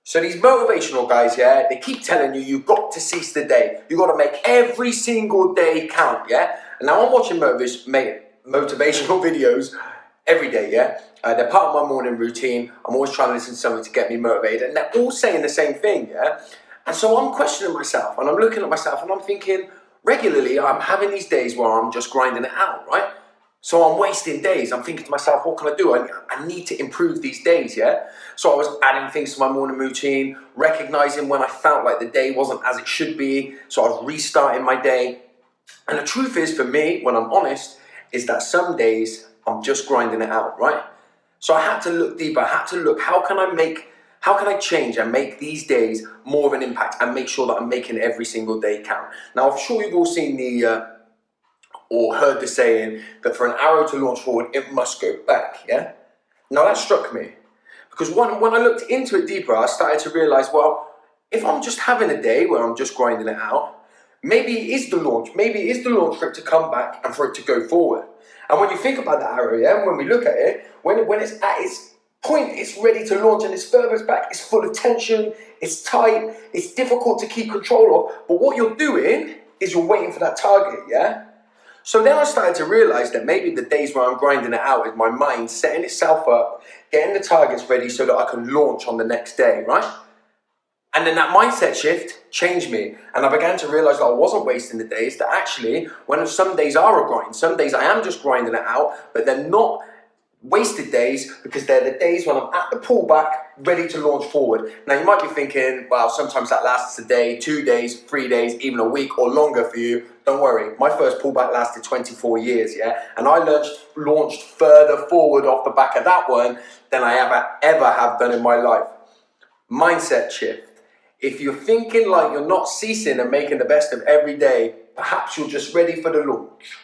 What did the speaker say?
So these motivational guys, yeah, they keep telling you you've got to seize the day. You've got to make every single day count, yeah? And now I'm watching motivational videos every day, yeah? They're part of my morning routine. I'm always trying to listen to something to get me motivated. And they're all saying the same thing, yeah? And so I'm questioning myself and I'm looking at myself and I'm thinking, regularly I'm having these days where I'm just grinding it out, right? So I'm wasting days. I'm thinking to myself, what can I do? I need to improve these days, yeah? So I was adding things to my morning routine, recognizing when I felt like the day wasn't as it should be. So I was restarting my day. And the truth is, for me, when I'm honest, is that some days I'm just grinding it out, right? So I had to look deeper. I had to look, how can I change and make these days more of an impact and make sure that I'm making every single day count? Now, I'm sure you've all seen or heard the saying that for an arrow to launch forward, it must go back, yeah? Now that struck me, because when I looked into it deeper, I started to realize, well, if I'm just having a day where I'm just grinding it out, maybe it is the launch for it to come back and for it to go forward. And when you think about that arrow, yeah, and when we look at it, when it's at its point, it's ready to launch and it's furthest back, it's full of tension, it's tight, it's difficult to keep control of, but what you're doing is you're waiting for that target, yeah? So then I started to realize that maybe the days where I'm grinding it out is my mind setting itself up, getting the targets ready so that I can launch on the next day, right? And then that mindset shift changed me. And I began to realize that I wasn't wasting the days, that actually, when some days are a grind, some days I am just grinding it out, but they're not wasted days because they're the days when I'm at the pullback, ready to launch forward. Now you might be thinking, well, sometimes that lasts a day, 2 days, 3 days, even a week or longer for you. Don't worry, my first pullback lasted 24 years, yeah? And I launched further forward off the back of that one than I ever have done in my life. Mindset shift. If you're thinking like you're not ceasing and making the best of every day, perhaps you're just ready for the launch.